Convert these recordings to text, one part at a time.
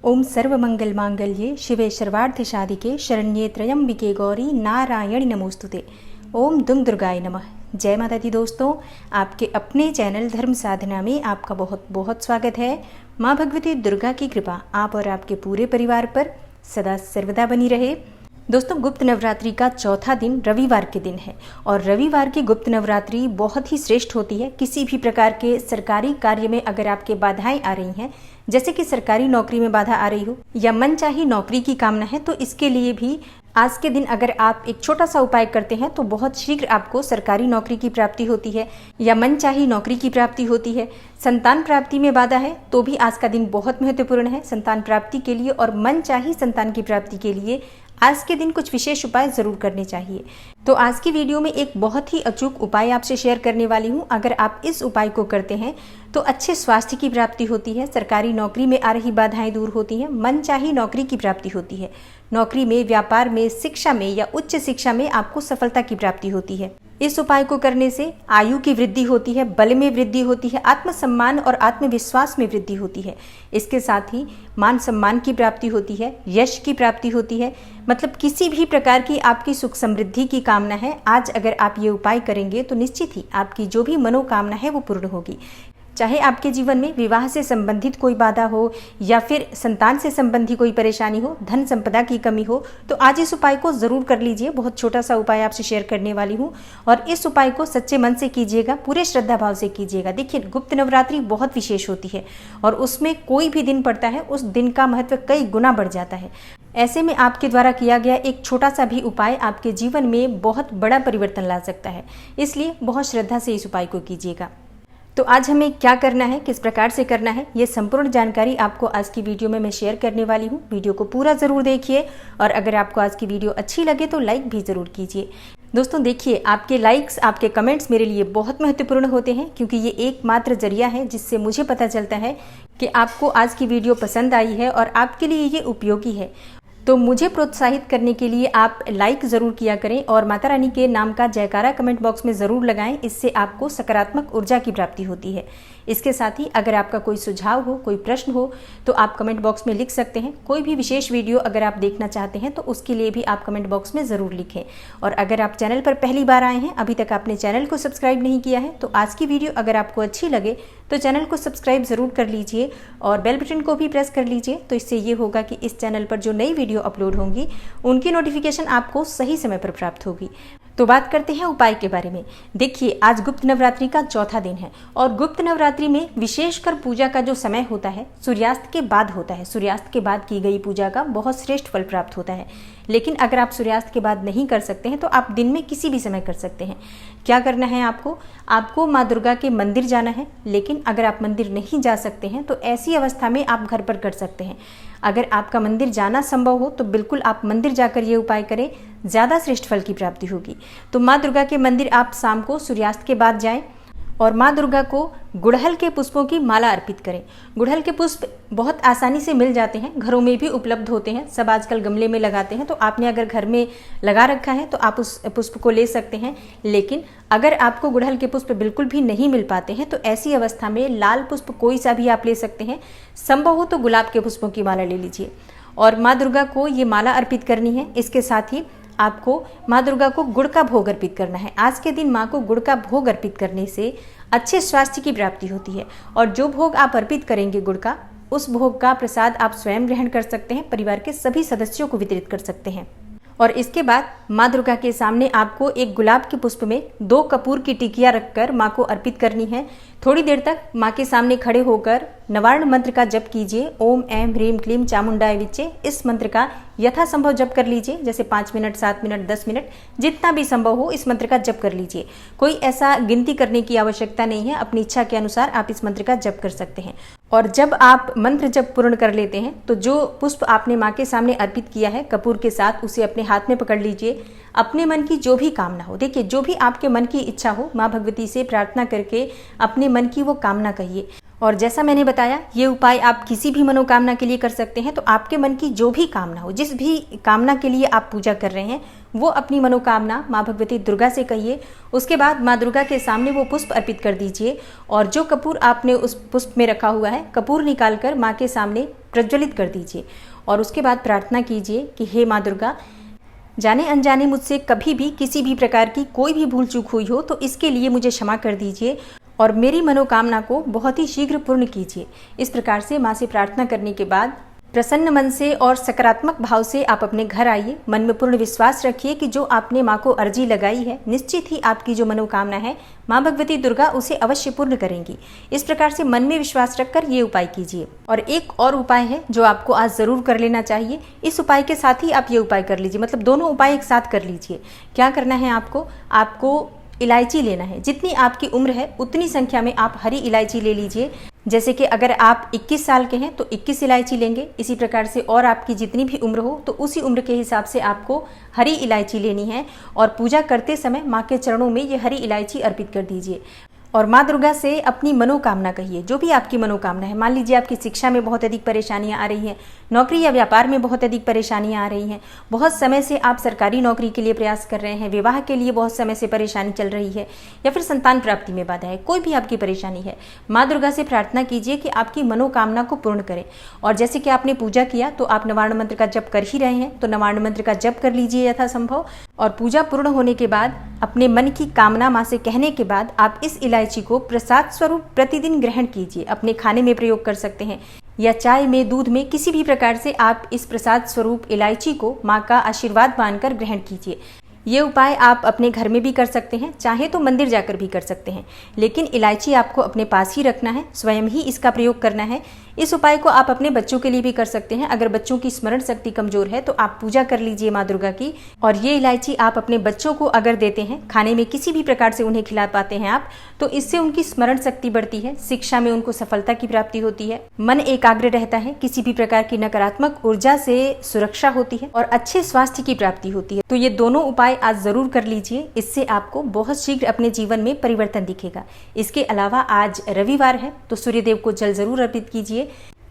ओम सर्वमंगल मांगल्ये शिवे सर्वार्थ साधिके शरण्ये त्र्यंबिके गौरी नारायणी नमोस्तुते। ओम दुम दुर्गाय नमः। जय माता दी दोस्तों, आपके अपने चैनल धर्म साधना में आपका बहुत बहुत स्वागत है। माँ भगवती दुर्गा की कृपा आप और आपके पूरे परिवार पर सदा सर्वदा बनी रहे। दोस्तों, गुप्त नवरात्रि का चौथा दिन रविवार के दिन है और रविवार की गुप्त नवरात्रि बहुत ही श्रेष्ठ होती है। किसी भी प्रकार के सरकारी कार्य में अगर आपके बाधाएं आ रही हैं, जैसे कि सरकारी नौकरी में बाधा आ रही हो या मनचाही नौकरी की कामना है, तो इसके लिए भी आज के दिन अगर आप एक छोटा सा उपाय करते हैं तो बहुत शीघ्र आपको सरकारी नौकरी की प्राप्ति होती है या मनचाही नौकरी की प्राप्ति होती है। संतान प्राप्ति में बाधा है तो भी आज का दिन बहुत महत्वपूर्ण है संतान प्राप्ति के लिए, और मनचाही संतान की प्राप्ति के लिए आज के दिन कुछ विशेष उपाय जरूर करने चाहिए। तो आज की वीडियो में एक बहुत ही अचूक उपाय आपसे शेयर करने वाली हूँ। अगर आप इस उपाय को करते हैं तो अच्छे स्वास्थ्य की प्राप्ति होती है, सरकारी नौकरी में आ रही बाधाएं दूर होती हैं, मनचाही नौकरी की प्राप्ति होती है। नौकरी में, व्यापार में, शिक्षा में या उच्च शिक्षा में आपको सफलता की प्राप्ति होती है। इस उपाय को करने से आयु की वृद्धि होती है, बल में वृद्धि होती है, आत्मसम्मान और आत्मविश्वास में वृद्धि होती है। इसके साथ ही मान सम्मान की प्राप्ति होती है, यश की प्राप्ति होती है। मतलब किसी भी प्रकार की आपकी सुख समृद्धि की कामना है, आज अगर आप ये उपाय करेंगे तो निश्चित ही आपकी जो भी मनोकामना है वो पूर्ण होगी। चाहे आपके जीवन में विवाह से संबंधित कोई बाधा हो या फिर संतान से संबंधी कोई परेशानी हो, धन संपदा की कमी हो, तो आज इस उपाय को जरूर कर लीजिए। बहुत छोटा सा उपाय आपसे शेयर करने वाली हूँ और इस उपाय को सच्चे मन से कीजिएगा, पूरे श्रद्धा भाव से कीजिएगा। देखिए, गुप्त नवरात्रि बहुत विशेष होती है और उसमें कोई भी दिन पड़ता है उस दिन का महत्व कई गुना बढ़ जाता है। ऐसे में आपके द्वारा किया गया एक छोटा सा भी उपाय आपके जीवन में बहुत बड़ा परिवर्तन ला सकता है, इसलिए बहुत श्रद्धा से इस उपाय को कीजिएगा। तो आज हमें क्या करना है, किस प्रकार से करना है, ये संपूर्ण जानकारी आपको आज की वीडियो में मैं शेयर करने वाली हूँ। वीडियो को पूरा ज़रूर देखिए और अगर आपको आज की वीडियो अच्छी लगे तो लाइक भी ज़रूर कीजिए। दोस्तों देखिए, आपके लाइक्स, आपके कमेंट्स मेरे लिए बहुत महत्वपूर्ण होते हैं, क्योंकि ये एकमात्र जरिया है जिससे मुझे पता चलता है कि आपको आज की वीडियो पसंद आई है और आपके लिए ये उपयोगी है। तो मुझे प्रोत्साहित करने के लिए आप लाइक ज़रूर किया करें और माता रानी के नाम का जयकारा कमेंट बॉक्स में ज़रूर लगाएं। इससे आपको सकारात्मक ऊर्जा की प्राप्ति होती है। इसके साथ ही अगर आपका कोई सुझाव हो, कोई प्रश्न हो, तो आप कमेंट बॉक्स में लिख सकते हैं। कोई भी विशेष वीडियो अगर आप देखना चाहते हैं तो उसके लिए भी आप कमेंट बॉक्स में ज़रूर लिखें। और अगर आप चैनल पर पहली बार आए हैं, अभी तक आपने चैनल को सब्सक्राइब नहीं किया है, तो आज की वीडियो अगर आपको अच्छी लगे तो चैनल को सब्सक्राइब ज़रूर कर लीजिए और बेल बटन को भी प्रेस कर लीजिए। तो इससे ये होगा कि इस चैनल पर जो नई वीडियो अपलोड होंगी उनकी नोटिफिकेशन आपको सही समय पर प्राप्त होगी। तो बात करते हैं उपाय के बारे में। देखिए, आज गुप्त नवरात्रि का चौथा दिन है और गुप्त नवरात्रि में विशेषकर पूजा का जो समय होता है सूर्यास्त के बाद होता है। सूर्यास्त के बाद की गई पूजा का बहुत श्रेष्ठ फल प्राप्त होता है। लेकिन अगर आप सूर्यास्त के बाद नहीं कर सकते हैं तो आप दिन में किसी भी समय कर सकते हैं। क्या करना है आपको माँ दुर्गा के मंदिर जाना है। लेकिन अगर आप मंदिर नहीं जा सकते हैं तो ऐसी अवस्था में आप घर पर कर सकते हैं। अगर आपका मंदिर जाना संभव हो तो बिल्कुल आप मंदिर जाकर ये उपाय करें, ज़्यादा श्रेष्ठ फल की प्राप्ति होगी। तो माँ दुर्गा के मंदिर आप शाम को सूर्यास्त के बाद जाएं और माँ दुर्गा को गुड़हल के पुष्पों की माला अर्पित करें। गुड़हल के पुष्प बहुत आसानी से मिल जाते हैं, घरों में भी उपलब्ध होते हैं। सब आजकल गमले में लगाते हैं, तो आपने अगर घर में लगा रखा है तो आप उस पुष्प को ले सकते हैं। लेकिन अगर आपको गुड़हल के पुष्प बिल्कुल भी नहीं मिल पाते हैं तो ऐसी अवस्था में लाल पुष्प कोई सा भी आप ले सकते हैं। संभव हो तो गुलाब के पुष्पों की माला ले लीजिए और माँ दुर्गा को ये माला अर्पित करनी है। इसके साथ ही आपको माँ दुर्गा को गुड़ का भोग अर्पित करना है। आज के दिन माँ को गुड़ का भोग अर्पित करने से अच्छे स्वास्थ्य की प्राप्ति होती है और जो भोग आप अर्पित करेंगे गुड़ का, उस भोग का प्रसाद आप स्वयं ग्रहण कर सकते हैं, परिवार के सभी सदस्यों को वितरित कर सकते हैं। और इसके बाद माँ दुर्गा के सामने आपको एक गुलाब के पुष्प में 2 कपूर की टिकिया रखकर माँ को अर्पित करनी है। थोड़ी देर तक माँ के सामने खड़े होकर नवार्ण मंत्र का जप कीजिए। ओम ऐं ह्रीं क्लीं चामुंडाय विच्चे। इस मंत्र का यथासंभव जप कर लीजिए, जैसे 5 मिनट, 7 मिनट, 10 मिनट, जितना भी संभव हो इस मंत्र का जप कर लीजिए। कोई ऐसा गिनती करने की आवश्यकता नहीं है, अपनी इच्छा के अनुसार आप इस मंत्र का जप कर सकते हैं। और जब आप मंत्र जप पूर्ण कर लेते हैं तो जो पुष्प आपने माँ के सामने अर्पित किया है कपूर के साथ, उसे अपने हाथ में पकड़ लीजिए। अपने मन की जो भी कामना हो, देखिए जो भी आपके मन की इच्छा हो, माँ भगवती से प्रार्थना करके अपने मन की वो कामना कहिए और जैसा मैंने बताया, ये उपाय आप किसी भी मनोकामना के लिए कर सकते हैं। तो आपके मन की जो भी कामना हो, जिस भी कामना के लिए आप पूजा कर रहे हैं, वो अपनी मनोकामना माँ भगवती दुर्गा से कहिए। उसके बाद माँ दुर्गा के सामने वो पुष्प अर्पित कर दीजिए और जो कपूर आपने उस पुष्प में रखा हुआ है, कपूर निकाल कर माँ के सामने प्रज्वलित कर दीजिए और उसके बाद प्रार्थना कीजिए कि हे माँ दुर्गा, जाने अनजाने मुझसे कभी भी किसी भी प्रकार की कोई भी भूल चूक हुई हो तो इसके लिए मुझे क्षमा कर दीजिए और मेरी मनोकामना को बहुत ही शीघ्र पूर्ण कीजिए। इस प्रकार से माँ से प्रार्थना करने के बाद प्रसन्न मन से और सकारात्मक भाव से आप अपने घर आइए। मन में पूर्ण विश्वास रखिए कि जो आपने माँ को अर्जी लगाई है, निश्चित ही आपकी जो मनोकामना है माँ भगवती दुर्गा उसे अवश्य पूर्ण करेंगी। इस प्रकार से मन में विश्वास रखकर ये उपाय कीजिए। और एक और उपाय है जो आपको आज ज़रूर कर लेना चाहिए। इस उपाय के साथ ही आप ये उपाय कर लीजिए, मतलब दोनों उपाय एक साथ कर लीजिए। क्या करना है आपको इलायची लेना है। जितनी आपकी उम्र है उतनी संख्या में आप हरी इलायची ले लीजिए। जैसे कि अगर आप 21 साल के हैं तो 21 इलायची लेंगे। इसी प्रकार से और आपकी जितनी भी उम्र हो तो उसी उम्र के हिसाब से आपको हरी इलायची लेनी है और पूजा करते समय माँ के चरणों में ये हरी इलायची अर्पित कर दीजिए और माँ दुर्गा से अपनी मनोकामना कहिए, जो भी आपकी मनोकामना है। मान लीजिए आपकी शिक्षा में बहुत अधिक परेशानियां आ रही हैं, नौकरी या व्यापार में बहुत अधिक परेशानियां आ रही हैं, बहुत समय से आप सरकारी नौकरी के लिए प्रयास कर रहे हैं, विवाह के लिए बहुत समय से परेशानी चल रही है या फिर संतान प्राप्ति में बाधा है, कोई भी आपकी परेशानी है, माँ दुर्गा से प्रार्थना कीजिए कि आपकी मनोकामना को पूर्ण करें। और जैसे कि आपने पूजा किया तो आप नवार्ण मंत्र का जप कर ही रहे हैं तो नवार्ण मंत्र का जप कर लीजिए यथासंभव। और पूजा पूर्ण होने के बाद अपने मन की कामना माँ से कहने के बाद आप इस इलायची को प्रसाद स्वरूप प्रतिदिन ग्रहण कीजिए। अपने खाने में प्रयोग कर सकते हैं या चाय में, दूध में, किसी भी प्रकार से आप इस प्रसाद स्वरूप इलायची को माँ का आशीर्वाद मानकर ग्रहण कीजिए। ये उपाय आप अपने घर में भी कर सकते हैं, चाहे तो मंदिर जाकर भी कर सकते हैं, लेकिन इलायची आपको अपने पास ही रखना है, स्वयं ही इसका प्रयोग करना है। इस उपाय को आप अपने बच्चों के लिए भी कर सकते हैं। अगर बच्चों की स्मरण शक्ति कमजोर है तो आप पूजा कर लीजिए माँ दुर्गा की और ये इलायची आप अपने बच्चों को अगर देते हैं, खाने में किसी भी प्रकार से उन्हें खिला पाते हैं आप, तो इससे उनकी स्मरण शक्ति बढ़ती है, शिक्षा में उनको सफलता की प्राप्ति होती है, मन एकाग्र रहता है, किसी भी प्रकार की नकारात्मक ऊर्जा से सुरक्षा होती है और अच्छे स्वास्थ्य की प्राप्ति होती है। तो ये दोनों उपाय आज जरूर कर लीजिए, इससे आपको बहुत शीघ्र अपने जीवन में परिवर्तन दिखेगा। इसके अलावा आज रविवार है तो सूर्यदेव को जल जरूर अर्पित कीजिए।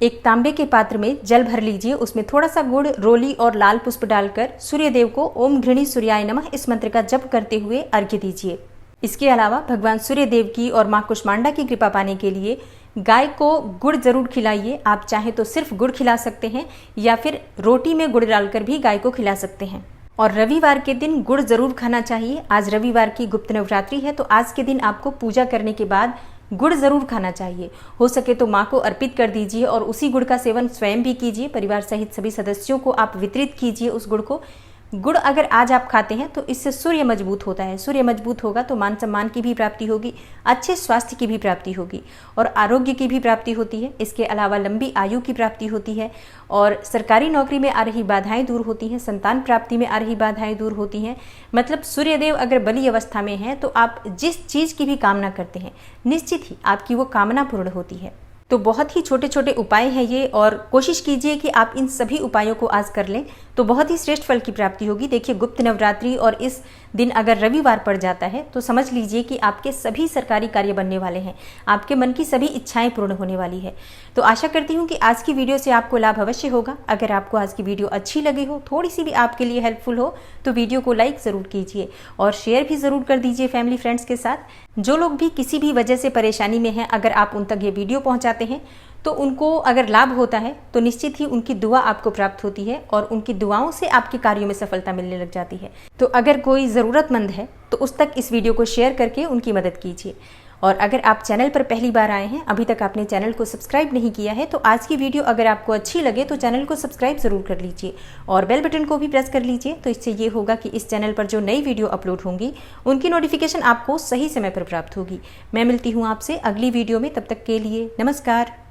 एक तांबे के पात्र में जल भर लीजिए, उसमें थोड़ा सा गुड़, रोली और लाल पुष्प डालकर सूर्यदेव को ओम घृणी सूर्याय नमः इस मंत्र का जप करते हुए अर्घ्य दीजिए। इसके अलावा भगवान सूर्यदेव की और माँ कुष्मांडा की कृपा पाने के लिए गाय को गुड़ जरूर खिलाइए। आप चाहे तो सिर्फ गुड़ खिला सकते हैं या फिर रोटी में गुड़ डालकर भी गाय को खिला सकते हैं। और रविवार के दिन गुड़ जरूर खाना चाहिए। आज रविवार की गुप्त नवरात्रि है तो आज के दिन आपको पूजा करने के बाद गुड़ जरूर खाना चाहिए। हो सके तो माँ को अर्पित कर दीजिए और उसी गुड़ का सेवन स्वयं भी कीजिए। परिवार सहित सभी सदस्यों को आप वितरित कीजिए उस गुड़ को। गुड़ अगर आज आप खाते हैं तो इससे सूर्य मजबूत होता है। सूर्य मजबूत होगा तो मान सम्मान की भी प्राप्ति होगी, अच्छे स्वास्थ्य की भी प्राप्ति होगी और आरोग्य की भी प्राप्ति होती है। इसके अलावा लंबी आयु की प्राप्ति होती है और सरकारी नौकरी में आ रही बाधाएं दूर होती हैं, संतान प्राप्ति में आ रही बाधाएं दूर होती हैं। मतलब सूर्यदेव अगर बली अवस्था में हैं तो आप जिस चीज़ की भी कामना करते हैं निश्चित ही आपकी वो कामना पूर्ण होती है। तो बहुत ही छोटे छोटे उपाय हैं ये और कोशिश कीजिए कि आप इन सभी उपायों को आज कर लें तो बहुत ही श्रेष्ठ फल की प्राप्ति होगी। देखिए, गुप्त नवरात्रि और इस दिन अगर रविवार पड़ जाता है तो समझ लीजिए कि आपके सभी सरकारी कार्य बनने वाले हैं, आपके मन की सभी इच्छाएं पूर्ण होने वाली है। तो आशा करती हूँ कि आज की वीडियो से आपको लाभ अवश्य होगा। अगर आपको आज की वीडियो अच्छी लगी हो, थोड़ी सी भी आपके लिए हेल्पफुल हो तो वीडियो को लाइक ज़रूर कीजिए और शेयर भी ज़रूर कर दीजिए फैमिली फ्रेंड्स के साथ। जो लोग भी किसी भी वजह से परेशानी में हैं, अगर आप उन तक ये वीडियो पहुँचाते हैं तो उनको अगर लाभ होता है तो निश्चित ही उनकी दुआ आपको प्राप्त होती है और उनकी दुआओं से आपके कार्यों में सफलता मिलने लग जाती है। तो अगर कोई ज़रूरतमंद है तो उस तक इस वीडियो को शेयर करके उनकी मदद कीजिए। और अगर आप चैनल पर पहली बार आए हैं, अभी तक आपने चैनल को सब्सक्राइब नहीं किया है, तो आज की वीडियो अगर आपको अच्छी लगे तो चैनल को सब्सक्राइब ज़रूर कर लीजिए और बेल बटन को भी प्रेस कर लीजिए। तो इससे ये होगा कि इस चैनल पर जो नई वीडियो अपलोड होंगी उनकी नोटिफिकेशन आपको सही समय पर प्राप्त होगी। मैं मिलती हूँ आपसे अगली वीडियो में, तब तक के लिए नमस्कार।